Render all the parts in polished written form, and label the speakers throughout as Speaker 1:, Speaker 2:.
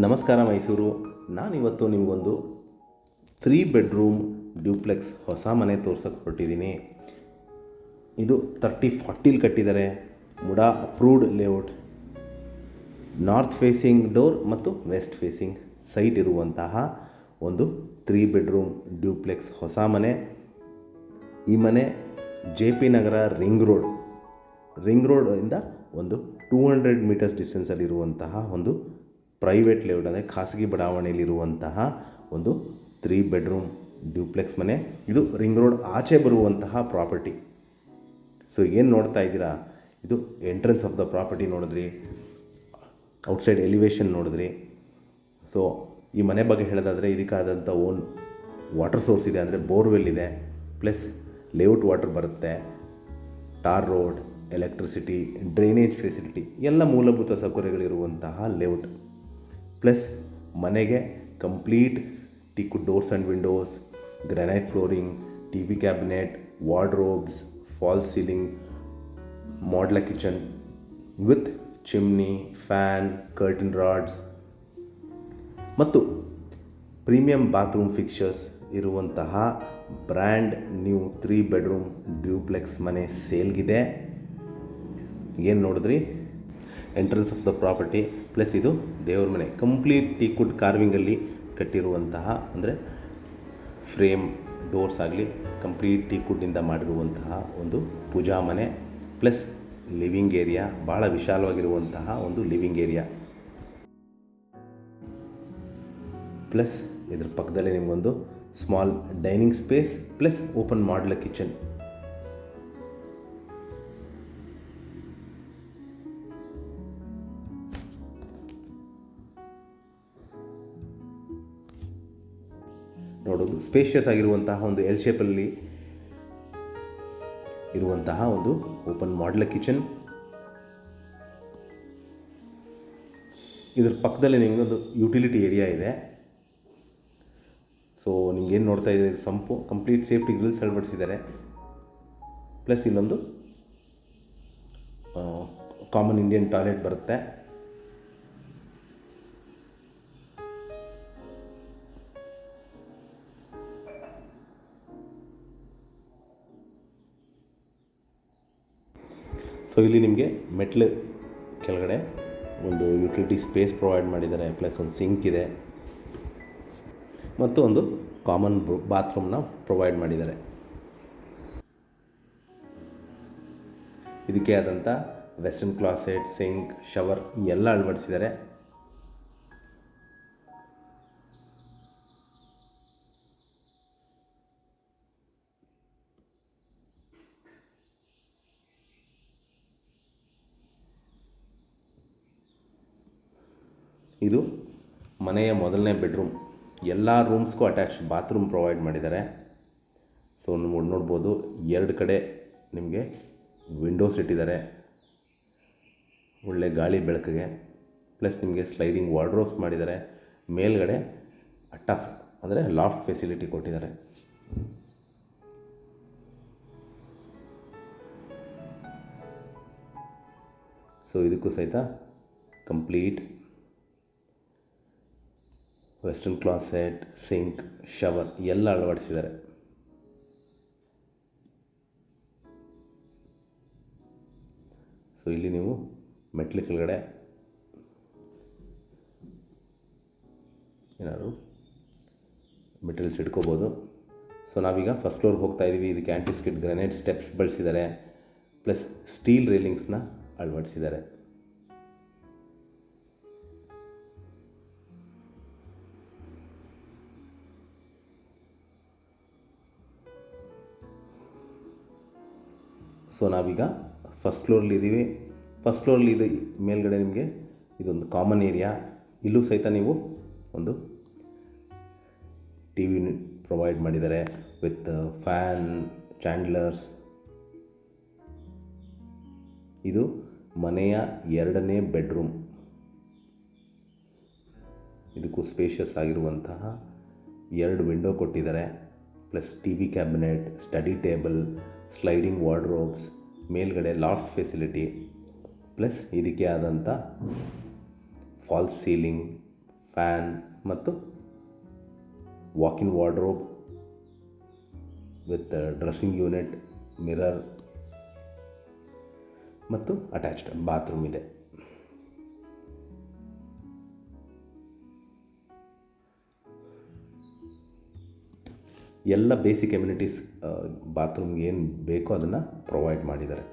Speaker 1: ನಮಸ್ಕಾರ ಮೈಸೂರು. ನಾನಿವತ್ತು ನಿಮಗೊಂದು 3 ಬೆಡ್ರೂಮ್ ಡ್ಯೂಪ್ಲೆಕ್ಸ್ ಹೊಸ ಮನೆ ತೋರ್ಸೋಕ್ಕೆ ಹೊರಟಿದ್ದೀನಿ. ಇದು 30-40 ಕಟ್ಟಿದ್ದಾರೆ. MUDA approved layout, north facing door ಮತ್ತು ವೆಸ್ಟ್ ಫೇಸಿಂಗ್ ಸೈಟ್ ಇರುವಂತಹ ಒಂದು 3 ಬೆಡ್ರೂಮ್ ಡ್ಯೂಪ್ಲೆಕ್ಸ್ ಹೊಸ ಮನೆ. ಈ ಮನೆ JP ನಗರ ರಿಂಗ್ ರೋಡಿಂದ ಒಂದು 200 ಮೀಟರ್ಸ್ ಡಿಸ್ಟೆನ್ಸಲ್ಲಿರುವಂತಹ ಒಂದು ಪ್ರೈವೇಟ್ ಲೇಔಟ್, ಅಂದರೆ ಖಾಸಗಿ ಬಡಾವಣೆಯಲ್ಲಿರುವಂತಹ ಒಂದು 3 ಬೆಡ್ರೂಮ್ ಡ್ಯೂಪ್ಲೆಕ್ಸ್ ಮನೆ. ಇದು ರಿಂಗ್ ರೋಡ್ ಆಚೆ ಬರುವಂತಹ ಪ್ರಾಪರ್ಟಿ. ಸೊ ಏನು ನೋಡ್ತಾ ಇದ್ದೀರಾ, ಇದು ಎಂಟ್ರೆನ್ಸ್ ಆಫ್ ದ ಪ್ರಾಪರ್ಟಿ ನೋಡಿದ್ರಿ, ಔಟ್ಸೈಡ್ ಎಲಿವೇಷನ್ ನೋಡಿದ್ರಿ. ಸೊ ಈ ಮನೆ ಬಗ್ಗೆ ಹೇಳೋದಾದರೆ ಇದಕ್ಕಾದಂಥ ಓನ್ ವಾಟರ್ ಸೋರ್ಸ್ ಇದೆ, ಅಂದರೆ ಬೋರ್ವೆಲ್ ಇದೆ, ಪ್ಲಸ್ ಲೇಔಟ್ ವಾಟರ್ ಬರುತ್ತೆ, tar road, electricity, drainage facility ಎಲ್ಲ ಮೂಲಭೂತ ಸೌಕರ್ಯಗಳಿರುವಂತಹ ಲೇಔಟ್. ಪ್ಲಸ್ ಮನೆಗೆ complete teakwood doors and windows, granite flooring, TV cabinet, wardrobes, false ceiling, modular kitchen with chimney, fan, curtain rods ಮತ್ತು premium bathroom fixtures ಇರುವಂತಹ brand new 3 bedroom duplex ಮನೆ ಸೇಲ್ಗಿದೆ. ಏನು ನೋಡಿದ್ರಿ, entrance of the property, plus ಇದು ದೇವ್ರ ಮನೆ, complete teakwood ಕಾರ್ವಿಂಗಲ್ಲಿ ಕಟ್ಟಿರುವಂತಹ, ಅಂದರೆ ಫ್ರೇಮ್ ಡೋರ್ಸ್ ಆಗಲಿ ಕಂಪ್ಲೀಟ್ ಟೀಕ್ವುಡ್ಡಿಂದ ಮಾಡಿರುವಂತಹ ಒಂದು ಪೂಜಾ ಮನೆ. ಪ್ಲಸ್ ಲಿವಿಂಗ್ ಏರಿಯಾ, ಭಾಳ ವಿಶಾಲವಾಗಿರುವಂತಹ ಒಂದು ಲಿವಿಂಗ್ ಏರಿಯಾ. ಪ್ಲಸ್ ಇದ್ರ ಪಕ್ಕದಲ್ಲೇ ನಿಮಗೊಂದು small dining space, plus open modular kitchen. ನೋಡೋದು ಸ್ಪೇಷಿಯಸ್ ಆಗಿರುವಂತಹ ಒಂದು ಎಲ್ ಶೇಪಲ್ಲಿ ಇರುವಂತಹ ಒಂದು ಓಪನ್ ಮಾಡ್ಯುಲರ್ ಕಿಚನ್. ಇದ್ರ ಪಕ್ಕದಲ್ಲಿ ನಿಮಗೊಂದು ಯುಟಿಲಿಟಿ ಏರಿಯಾ ಇದೆ. ಸೊ ನಿಮ್ಗೇನು ನೋಡ್ತಾ ಇದ್ದೀರಿ, ಸಂಪು ಕಂಪ್ಲೀಟ್ ಸೇಫ್ಟಿ ಗ್ರಿಲ್ಸ್ ಅಳವಡಿಸಿದ್ದಾರೆ. ಪ್ಲಸ್ ಇಲ್ಲೊಂದು ಕಾಮನ್ ಇಂಡಿಯನ್ ಟಾಯ್ಲೆಟ್ ಬರುತ್ತೆ. ಸೊ ಇಲ್ಲಿ ನಿಮಗೆ ಮೆಟ್ಲು ಕೆಳಗಡೆ ಒಂದು ಯುಟಿಲಿಟಿ ಸ್ಪೇಸ್ ಪ್ರೊವೈಡ್ ಮಾಡಿದ್ದಾರೆ, ಪ್ಲಸ್ ಒಂದು ಸಿಂಕ್ ಇದೆ ಮತ್ತು ಒಂದು ಕಾಮನ್ ಬಾತ್ರೂಮ್ನ ಪ್ರೊವೈಡ್ ಮಾಡಿದ್ದಾರೆ. ಇದಕ್ಕೆ ಆದಂಥ ವೆಸ್ಟರ್ನ್ ಕ್ಲಾಸೆಟ್, ಸಿಂಕ್, ಶವರ್ ಎಲ್ಲ ಅಳವಡಿಸಿದ್ದಾರೆ. ಇದು ಮನೆಯ ಮೊದಲನೇ ಬೆಡ್ರೂಮ್. ಎಲ್ಲ ರೂಮ್ಸ್ಗೂ ಅಟ್ಯಾಚ್ ಬಾತ್ರೂಮ್ ಪ್ರೊವೈಡ್ ಮಾಡಿದ್ದಾರೆ. ಸೊ ನೋಡ್ಬೋದು, 2 ಕಡೆ ನಿಮಗೆ ವಿಂಡೋಸ್ ಇಟ್ಟಿದ್ದಾರೆ ಒಳ್ಳೆ ಗಾಳಿ ಬೆಳಕಿಗೆ. ಪ್ಲಸ್ ನಿಮಗೆ ಸ್ಲೈಡಿಂಗ್ ವಾರ್ಡ್ರೋಬ್ಸ್ ಮಾಡಿದ್ದಾರೆ. ಮೇಲ್ಗಡೆ ಅಟ್ಟಾಪ್, ಅಂದರೆ ಲಾಫ್ಟ್ ಫೆಸಿಲಿಟಿ ಕೊಟ್ಟಿದ್ದಾರೆ. ಸೊ ಇದಕ್ಕೂ ಸಹಿತ complete western closet, sink, shower ಎಲ್ಲ ಅಳವಡಿಸಿದ್ದಾರೆ. ಸೊ ಇಲ್ಲಿ ನೀವು ಮೆಟ್ಲು ಕೆಳಗಡೆ ಏನಾದ್ರು ಮೆಟೀರಿಯಲ್ಸ್ ಇಟ್ಕೋಬೋದು. ಸೊ ನಾವೀಗ ಫಸ್ಟ್ ಫ್ಲೋರ್ಗೆ ಹೋಗ್ತಾ ಇದ್ದೀವಿ. ಇದಕ್ಕೆ ಆ್ಯಂಟಿಸ್ಕಿಡ್ ಗ್ರಾನೈಟ್ ಸ್ಟೆಪ್ಸ್ ಬಳಸಿದ್ದಾರೆ, ಪ್ಲಸ್ ಸ್ಟೀಲ್ ರೇಲಿಂಗ್ಸ್ನ ಅಳವಡಿಸಿದ್ದಾರೆ. ಸೊ ನಾವೀಗ ಫಸ್ಟ್ ಫ್ಲೋರ್ಲಿದ್ದೀವಿ. ಫಸ್ಟ್ ಫ್ಲೋರ್ಲಿ ಇದು ಮೇಲ್ಗಡೆ ನಿಮಗೆ ಇದೊಂದು ಕಾಮನ್ ಏರಿಯಾ. ಇಲ್ಲೂ ಸಹಿತ ನೀವು ಒಂದು TV ಪ್ರೊವೈಡ್ ಮಾಡಿದ್ದಾರೆ ವಿತ್ ಫ್ಯಾನ್, ಚಾಂಡ್ಲರ್ಸ್. ಇದು ಮನೆಯ 2ನೇ ಬೆಡ್ರೂಮ್. ಇದಕ್ಕೂ ಸ್ಪೇಷಿಯಸ್ ಆಗಿರುವಂತಹ 2 ವಿಂಡೋ ಕೊಟ್ಟಿದ್ದಾರೆ, plus TV cabinet, study table, sliding wardrobes, ಮೇಲ್ಗಡೆ ಲಾಫ್ಟ್ ಫೆಸಿಲಿಟಿ, ಪ್ಲಸ್ ಇದಕ್ಕೆ ಆದಂಥ ಫಾಲ್ಸ್ ಸೀಲಿಂಗ್, ಫ್ಯಾನ್ ಮತ್ತು walk-in wardrobe with dressing unit, mirror ಮತ್ತು ಅಟ್ಯಾಚ್ಡ್ ಬಾತ್ರೂಮ್ ಇದೆ. ಎಲ್ಲ ಬೇಸಿಕ್ ಎಮ್ಯುನಿಟೀಸ್ ಬಾತ್ರೂಮ್ಗೆ ಏನು ಬೇಕೋ ಅದನ್ನು ಪ್ರೊವೈಡ್ ಮಾಡಿದ್ದಾರೆ.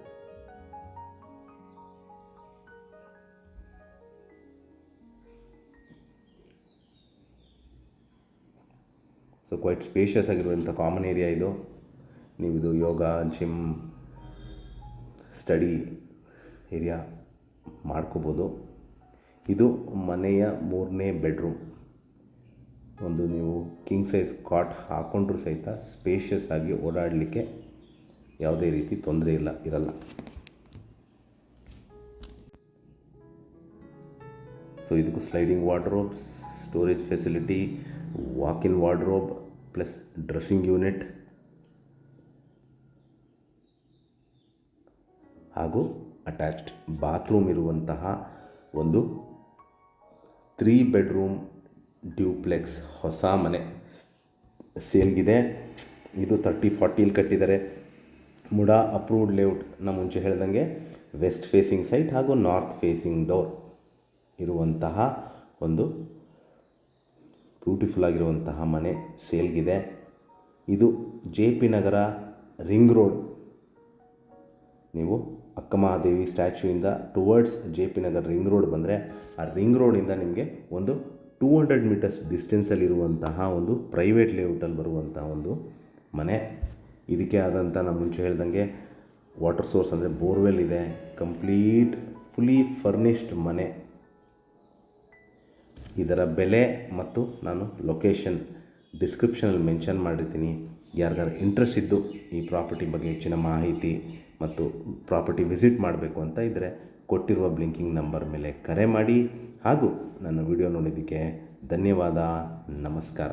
Speaker 1: ಸೊ ಕ್ವೈಟ್ ಸ್ಪೇಷಿಯಸ್ ಆಗಿರುವಂಥ ಕಾಮನ್ ಏರಿಯಾ ಇದು. ನೀವು ಇದು ಯೋಗ, ಜಿಮ್, ಸ್ಟಡಿ ಏರಿಯಾ ಮಾಡ್ಕೋಬೋದು. ಇದು ಮನೆಯ 3ನೇ ಬೆಡ್ರೂಮ್. ಒಂದು ನೀವು ಕಿಂಗ್ ಸೈಜ್ ಕಾಟ್ ಹಾಕ್ಕೊಂಡ್ರೂ ಸಹಿತ ಸ್ಪೇಷಿಯಸ್ ಆಗಿ ಓಡಾಡಲಿಕ್ಕೆ ಯಾವುದೇ ರೀತಿ ತೊಂದರೆ ಇರಲ್ಲ. ಸೊ ಇದಕ್ಕೂ sliding wardrobe, storage facility, walk-in wardrobe plus dressing unit ಹಾಗೂ ಅಟ್ಯಾಚ್ಡ್ ಬಾತ್ರೂಮ್ ಇರುವಂತಹ ಒಂದು 3 ಬೆಡ್ರೂಮ್ ಡ್ಯೂಪ್ಲೆಕ್ಸ್ ಹೊಸ ಮನೆ ಸೇಲ್ಗಿದೆ. ಇದು 30-40 ಕಟ್ಟಿದ್ದಾರೆ. MUDA approved layout. ನಾನು ಮುಂಚೆ ಹೇಳ್ದಂಗೆ ವೆಸ್ಟ್ ಫೇಸಿಂಗ್ ಸೈಟ್ ಹಾಗೂ ನಾರ್ತ್ ಫೇಸಿಂಗ್ ಡೋರ್ ಇರುವಂತಹ ಒಂದು ಬ್ಯೂಟಿಫುಲ್ ಆಗಿರುವಂತಹ ಮನೆ ಸೇಲ್ಗಿದೆ. ಇದು JP ನಗರ ರಿಂಗ್ ರೋಡ್. ನೀವು ಅಕ್ಕಮಹಾದೇವಿ ಸ್ಟ್ಯಾಚ್ಯೂಯಿಂದ towards JP Nagar ring road ಬಂದರೆ ಆ ರಿಂಗ್ ರೋಡಿಂದ ನಿಮಗೆ ಒಂದು 200 ಮೀಟರ್ಸ್ ಡಿಸ್ಟೆನ್ಸಲ್ಲಿರುವಂತಹ ಒಂದು ಪ್ರೈವೇಟ್ ಲೇಔಟಲ್ಲಿ ಬರುವಂತಹ ಒಂದು ಮನೆ. ಇದಕ್ಕೆ ಆದಂಥ ನಾನು ಮುಂಚೆ ಹೇಳ್ದಂಗೆ ವಾಟರ್ ಸೋರ್ಸ್ ಅಂದರೆ ಬೋರ್ವೆಲ್ ಇದೆ. ಕಂಪ್ಲೀಟ್ ಫುಲ್ಲಿ ಫರ್ನಿಶ್ಡ್ ಮನೆ. ಇದರ ಬೆಲೆ ಮತ್ತು ನಾನು ಲೊಕೇಶನ್ ಡಿಸ್ಕ್ರಿಪ್ಷನಲ್ಲಿ ಮೆನ್ಷನ್ ಮಾಡಿರ್ತೀನಿ. ಯಾರಿಗಾರು ಇಂಟ್ರೆಸ್ಟ್ ಇದ್ದು ಈ ಪ್ರಾಪರ್ಟಿ ಬಗ್ಗೆ ಹೆಚ್ಚಿನ ಮಾಹಿತಿ ಮತ್ತು ಪ್ರಾಪರ್ಟಿ ವಿಸಿಟ್ ಮಾಡಬೇಕು ಅಂತ ಇದ್ದರೆ ಕೊಟ್ಟಿರುವ ಬ್ಲಿಂಕಿಂಗ್ ನಂಬರ್ ಮೇಲೆ ಕರೆ ಮಾಡಿ. ಹಾಗೂ ನನ್ನ ವಿಡಿಯೋ ನೋಡಿದ್ದಕ್ಕೆ ಧನ್ಯವಾದ. ನಮಸ್ಕಾರ.